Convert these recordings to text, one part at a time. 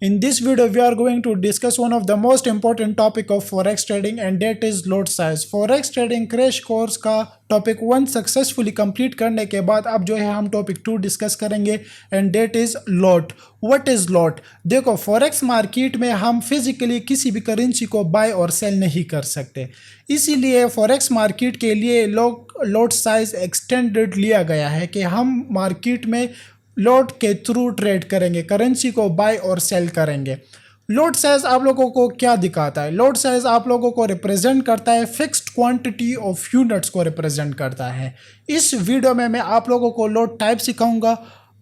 In this video, we are going to discuss one of the most important topic of forex trading and that is lot size. forex trading crash course का topic 1 successfully complete करने के बाद अब जो है हम topic 2 discuss करेंगे and that is lot. What is lot? देखो फॉरेक्स मार्केट में हम फिजिकली किसी भी करेंसी को बाय और सेल नहीं कर सकते, इसीलिए फॉरेक्स मार्केट के लिए लॉट साइज एक्सटेंडेड लिया गया है कि हम मार्केट में लॉट के थ्रू ट्रेड करेंगे, करेंसी को बाय और सेल करेंगे. लॉट साइज आप लोगों को क्या दिखाता है? लॉट साइज आप लोगों को रिप्रेजेंट करता है फिक्स्ड क्वांटिटी ऑफ यूनिट्स को रिप्रेजेंट करता है. इस वीडियो में मैं आप लोगों को लॉट टाइप सिखाऊंगा.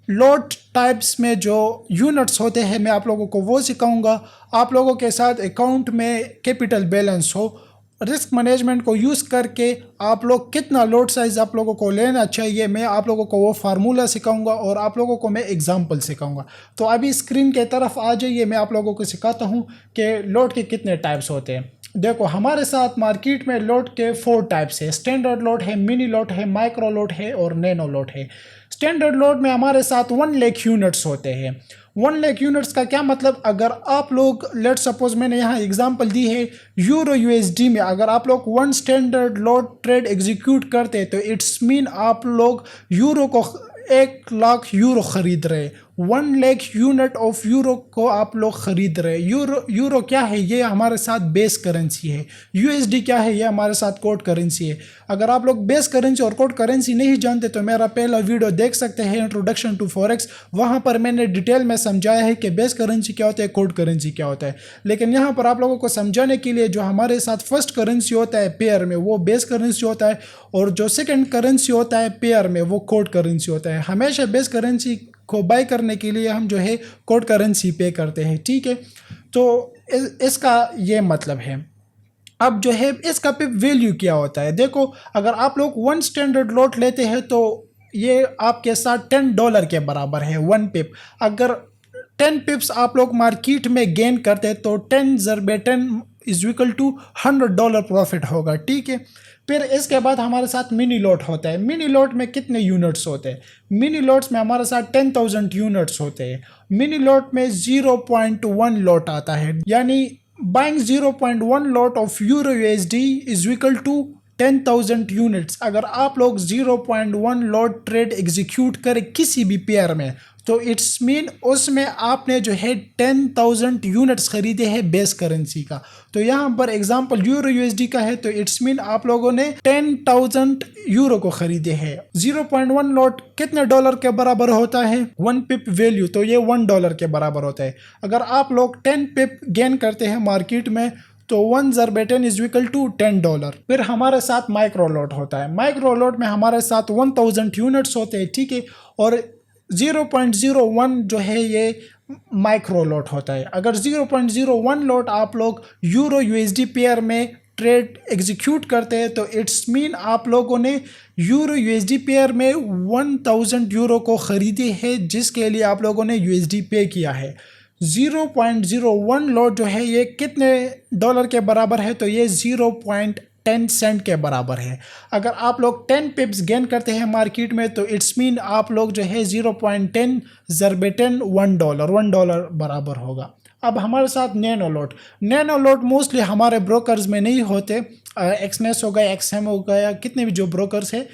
लॉट टाइप्स में जो यूनिट्स होते हैं मैं आप लोगों को वो सिखाऊंगा. आप लोगों के साथ अकाउंट में कैपिटल बैलेंस हो, रिस्क मैनेजमेंट को यूज़ करके आप लोग कितना लॉट साइज आप लोगों को लेना चाहिए, मैं आप लोगों को वो फार्मूला सिखाऊंगा और आप लोगों को मैं एग्जांपल सिखाऊंगा. तो अभी स्क्रीन के तरफ आ जाइए, मैं आप लोगों को सिखाता हूँ कि लॉट के कितने टाइप्स होते हैं. देखो हमारे साथ मार्केट में लॉट के 4 टाइप्स है. स्टैंडर्ड लॉट है, मिनी लॉट है, माइक्रो लॉट है और नैनो लॉट है. स्टैंडर्ड लॉट में हमारे साथ 1 लाख यूनिट्स होते हैं. 1 लाख यूनिट्स का क्या मतलब? अगर आप लोग लेट सपोज मैंने यहाँ एग्जांपल दी है यूरो यूएसडी में, अगर आप लोग 1 स्टैंडर्ड लॉट ट्रेड एग्जीक्यूट करते हैं तो इट्स मीन आप लोग यूरो को 1 लाख यूरो खरीद रहे. 1 लाख यूनिट ऑफ यूरो को आप लोग खरीद रहे. यूरो क्या है? ये हमारे साथ बेस करेंसी है. यूएसडी क्या है? ये हमारे साथ कोड करेंसी है. अगर आप लोग बेस करेंसी और कोड करेंसी नहीं जानते तो मेरा पहला वीडियो देख सकते हैं, इंट्रोडक्शन टू फॉरेक्स. वहाँ पर मैंने डिटेल में समझाया है कि बेस करेंसी क्या होता है, कोड करेंसी क्या होता है. लेकिन यहाँ पर आप लोगों को समझाने के लिए जो हमारे साथ फर्स्ट करेंसी होता है पेयर में वो बेस करेंसी होता है और जो सेकेंड करेंसी होता है पेयर में वो कोड करेंसी होता है. हमेशा बेस करेंसी को बाय करने के लिए हम जो है कोड करेंसी पे करते हैं. ठीक है, तो इसका ये मतलब है. अब जो है इसका पिप वैल्यू क्या होता है? देखो अगर आप लोग 1 स्टैंडर्ड लॉट लेते हैं तो ये आपके साथ $10 के बराबर है 1 पिप. अगर 10 पिप्स आप लोग मार्केट में गेन करते हैं तो 10 ज़रबे 10 इज इक्वल टू $100 प्रॉफिट होगा. ठीक है, फिर इसके बाद हमारे साथ मिनी लॉट होता है. मिनी लॉट में कितने यूनिट्स होते हैं? मिनी लॉट्स में हमारे साथ 10,000 यूनिट्स होते हैं. मिनी लॉट में 0.1 लॉट आता है, यानी buying 0.1 lot of euro USD is equal to 10,000 units. अगर आप लोग 0.1 लॉट ट्रेड एग्जीक्यूट करें किसी भी पेयर में तो इट्स मीन उसमें आपने जो है 10,000 यूनिट्स खरीदे हैं बेस करेंसी का. तो यहाँ पर एग्जांपल यूरो यूएसडी का है तो इट्स मीन आप लोगों ने 10,000 यूरो को खरीदे हैं. 0.1 लॉट कितने डॉलर के बराबर होता है? 1 पिप वैल्यू, तो ये $1 के बराबर होता है. अगर आप लोग 10 पिप गेन करते हैं मार्केट में तो 1 ज़रबे 10 इज इक्वल टू $10. फिर हमारे साथ माइक्रो लॉट होता है. माइक्रो लॉट में हमारे साथ 1000 यूनिट्स होते हैं. ठीक है, और 0.01 जो है ये माइक्रो लॉट होता है. अगर 0.01 लॉट आप लोग यूरो यूएसडी पेयर में ट्रेड एग्जीक्यूट करते हैं तो इट्स मीन आप लोगों ने यूरो यूएसडी पेयर में 1000 यूरो को खरीदे है जिसके लिए आप लोगों ने यूएसडी पे किया है. 0.01 लॉट जो है ये कितने डॉलर के बराबर है? तो ये 0.10 सेंट के बराबर है. अगर आप लोग 10 पिप्स गेन करते हैं मार्केट में तो इट्स मीन आप लोग जो है 0.10 ज़रबे 10 $1 बराबर होगा. अब हमारे साथ nano lot. Nano lot mostly हमारे ब्रोकर्स में नहीं होते. एक्सनेस हो गया, एक्सएम हो गया, कितने भी जो ब्रोकर्स है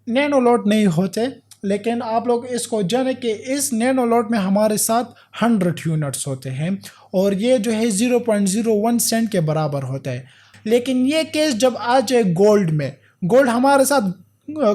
नैनो लॉट नहीं होते. लेकिन आप लोग इसको जाने कि इस नैनो लॉट में हमारे साथ 100 यूनिट्स होते हैं और ये जो है 0.01 सेंट के बराबर होता है. लेकिन ये केस जब आ जाए गोल्ड में, गोल्ड हमारे साथ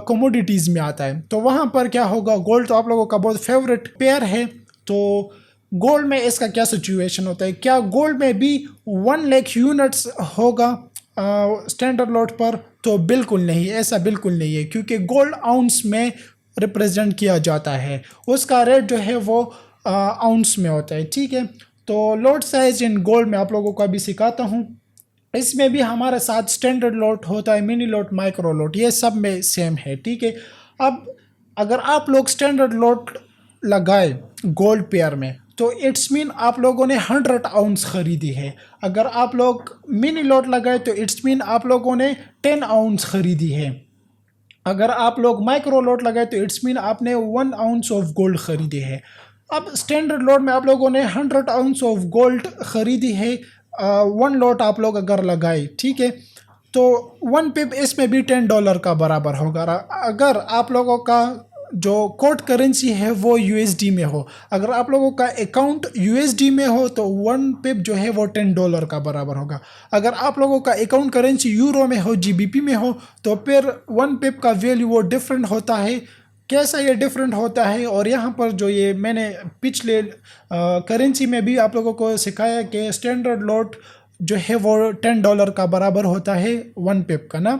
कमोडिटीज़ में आता है तो वहाँ पर क्या होगा? गोल्ड तो आप लोगों का बहुत फेवरेट पेयर है. तो गोल्ड में इसका क्या सिचुएशन होता है? क्या गोल्ड में भी 1 लाख यूनिट्स होगा स्टैंडर्ड लॉट पर? तो बिल्कुल नहीं, ऐसा बिल्कुल नहीं है, क्योंकि गोल्ड आउंस में रिप्रेजेंट किया जाता है. उसका रेट जो है वो आउंस में होता है. ठीक है, तो लॉट साइज इन गोल्ड में आप लोगों को अभी सिखाता हूँ. इसमें भी हमारे साथ स्टैंडर्ड लॉट होता है, मिनी लॉट, माइक्रो लॉट, ये सब में सेम है. ठीक है, अब अगर आप लोग स्टैंडर्ड लॉट लगाए गोल्ड पेयर में तो इट्स मीन आप लोगों ने 100 आउंस खरीदी है. अगर आप लोग मिनी लॉट लगाए तो इट्स मीन आप लोगों ने 10 आउंस खरीदी है. अगर आप लोग माइक्रो लॉट लगाए तो इट्स मीन आपने 1 आउंस ऑफ गोल्ड खरीदे है. अब स्टैंडर्ड लॉट में आप लोगों ने 100 आउंस ऑफ गोल्ड खरीदी है, 1 लॉट आप लोग अगर लगाए, ठीक है, तो 1 पिप इसमें भी $10 का बराबर होगा। अगर आप लोगों का जो कोड करेंसी है वो यूएसडी में हो, अगर आप लोगों का अकाउंट यूएसडी में हो तो 1 पिप जो है वो $10 का बराबर होगा। अगर आप लोगों का अकाउंट करेंसी यूरो में हो, जीबीपी में हो, तो फिर 1 पिप का वैल्यू वो डिफरेंट होता है। कैसा ये डिफरेंट होता है, और यहाँ पर जो ये मैंने पिछले करेंसी में भी आप लोगों को सिखाया कि स्टैंडर्ड लॉट जो है वो $10 का बराबर होता है 1 पिप का ना।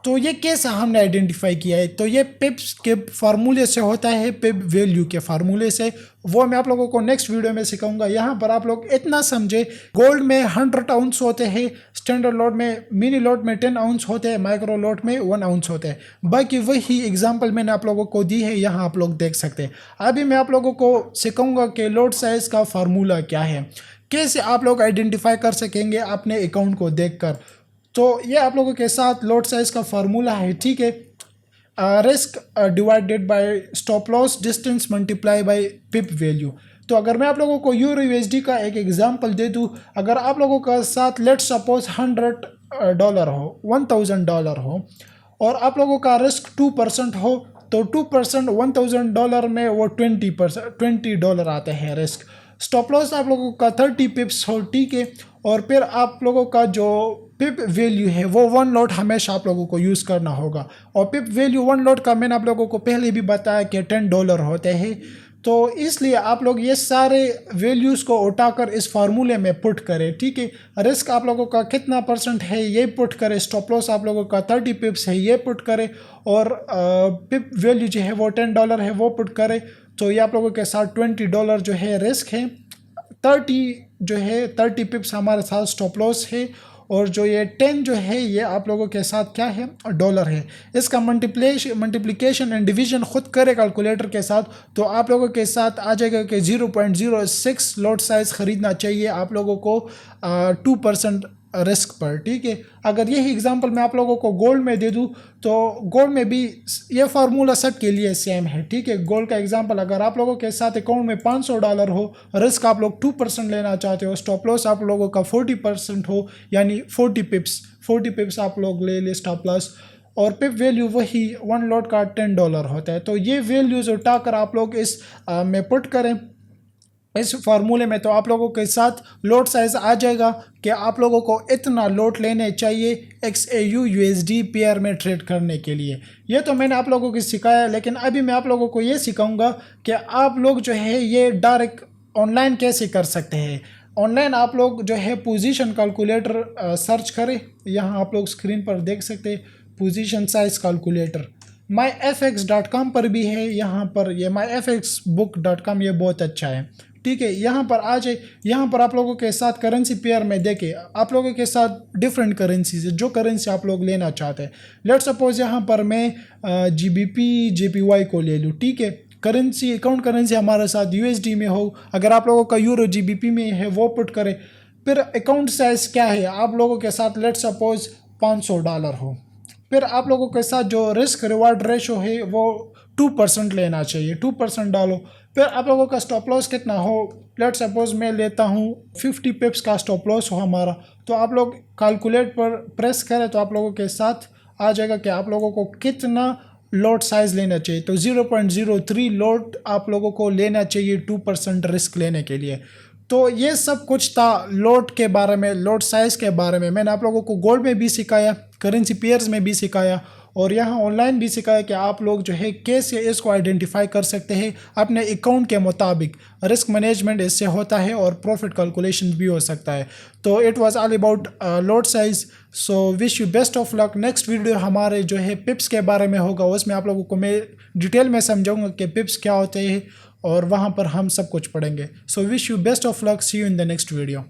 तो ये कैसे हमने आइडेंटिफाई किया है, तो ये पिप्स के फार्मूले से होता है, पिप वैल्यू के फार्मूले से, वो मैं आप लोगों को नेक्स्ट वीडियो में सिखाऊंगा। यहाँ पर आप लोग इतना समझे, गोल्ड में 100 आउंस होते हैं, स्टैंडर्ड लॉट में, मिनी लॉट में 10 आउंस होते हैं, माइक्रो लॉट में 1 आउंस होते हैं। बाकी वही एग्जाम्पल मैंने आप लोगों को दी है, यहाँ आप लोग देख सकते हैं। अभी मैं आप लोगों को सिखाऊंगा कि लॉट साइज का फार्मूला क्या है, कैसे आप लोग आइडेंटिफाई कर सकेंगे अपने अकाउंट को देखकर। तो ये आप लोगों के साथ लॉट साइज का फार्मूला है, ठीक है। Risk divided by stop loss distance multiply by pip value. तो अगर मैं आप लोगों को यूरो यूएसडी का एक एग्जांपल दे दूं, अगर आप लोगों का साथ लेट्स सपोज $100 हो, $1000 हो, और आप लोगों का रिस्क 2% हो, तो 2% $1000 में वो $20 आते हैं रिस्क। स्टॉप लॉस आप लोगों का 30 पिप्स हो, ठीक है, और फिर आप लोगों का जो पिप वैल्यू है वो 1 लॉट हमेशा आप लोगों को यूज़ करना होगा। और पिप वैल्यू 1 लॉट का मैंने आप लोगों को पहले भी बताया कि $10 होते हैं। तो इसलिए आप लोग ये सारे वैल्यूज़ को उठाकर इस फार्मूले में पुट करें, ठीक है। रिस्क आप लोगों का कितना % है ये पुट करें, स्टॉप लॉस आप लोगों का 30 पिप्स है ये पुट करें, और पिप वैल्यू जो है वो $10 है वो पुट करें। तो ये आप लोगों के साथ $20 जो है रिस्क है, 30 पिप्स हमारे साथ स्टॉप लॉस है, और जो ये 10 जो है ये आप लोगों के साथ क्या है, डॉलर है। इसका मल्टीप्लिकेशन एंड डिवीजन खुद करें कैलकुलेटर के साथ, तो आप लोगों के साथ आ जाएगा कि 0.06 लॉट साइज ख़रीदना चाहिए आप लोगों को 2% रिस्क पर, ठीक है। अगर यही एग्जांपल मैं आप लोगों को गोल्ड में दे दूं, तो गोल्ड में भी ये फार्मूला सब के लिए सेम है, ठीक है। गोल्ड का एग्जांपल, अगर आप लोगों के साथ अकाउंट में $500 हो, रिस्क आप लोग 2% लेना चाहते हो, स्टॉप लॉस आप लोगों का 40% हो, यानी 40 पिप्स आप लोग ले स्टॉप लॉस, और पिप वैल्यू वही 1 लॉट का $10 होता है। तो ये वैल्यूज उठाकर आप लोग इस में पुट करें इस फार्मूले में, तो आप लोगों के साथ लोट साइज आ जाएगा कि आप लोगों को इतना लोट लेने चाहिए XAU USD पेयर में ट्रेड करने के लिए। ये तो मैंने आप लोगों को सिखाया, लेकिन अभी मैं आप लोगों को ये सिखाऊंगा कि आप लोग जो है ये डायरेक्ट ऑनलाइन कैसे कर सकते हैं। ऑनलाइन आप लोग जो है पोजीशन कैलकुलेटर सर्च करें, यहाँ आप लोग स्क्रीन पर देख सकते हैं पोजीशन साइज कैलकुलेटर। myfx.com पर भी है, यहाँ पर ये myfxbook.com ये बहुत अच्छा है, ठीक है। यहाँ पर आ जाए, यहाँ पर आप लोगों के साथ करेंसी पेयर में देखें, आप लोगों के साथ डिफरेंट करेंसीज, जो करेंसी आप लोग लेना चाहते हैं। लेट सपोज यहाँ पर मैं GBP JPY को ले लूँ, ठीक है। करेंसी अकाउंट करेंसी हमारे साथ USD में हो, अगर आप लोगों का यूरो GBP में है वो पुट करें। फिर अकाउंट साइज क्या है आप लोगों के साथ, लेट सपोज $500 हो। फिर आप लोगों के साथ जो रिस्क रिवार्ड रेशो है वो 2% लेना चाहिए, 2% डालो। फिर आप लोगों का स्टॉप लॉस कितना हो, लेट सपोज मैं लेता हूँ 50 पिप्स का स्टॉप लॉस हो हमारा, तो आप लोग कैलकुलेट पर प्रेस करें तो आप लोगों के साथ आ जाएगा कि आप लोगों को कितना लॉट साइज लेना चाहिए। तो 0.03 लॉट आप लोगों को लेना चाहिए 2% रिस्क लेने के लिए। तो ये सब कुछ था लॉट के बारे में, लॉट साइज़ के बारे में। मैंने आप लोगों को गोल्ड में भी सिखाया, करेंसी पेयर्स में भी सिखाया, और यहाँ ऑनलाइन भी सिखाया कि आप लोग जो है कैसे इसको आइडेंटिफाई कर सकते हैं अपने अकाउंट के मुताबिक। रिस्क मैनेजमेंट इससे होता है और प्रॉफिट कैलकुलेशन भी हो सकता है। तो it was all about lot size. So wish you best of luck. Next video हमारे जो है पिप्स के बारे में होगा, उसमें आप लोगों को मैं डिटेल में समझाऊंगा कि पिप्स क्या होते हैं, और वहाँ पर हम सब कुछ पढ़ेंगे। So wish you best of luck, see you in the next video.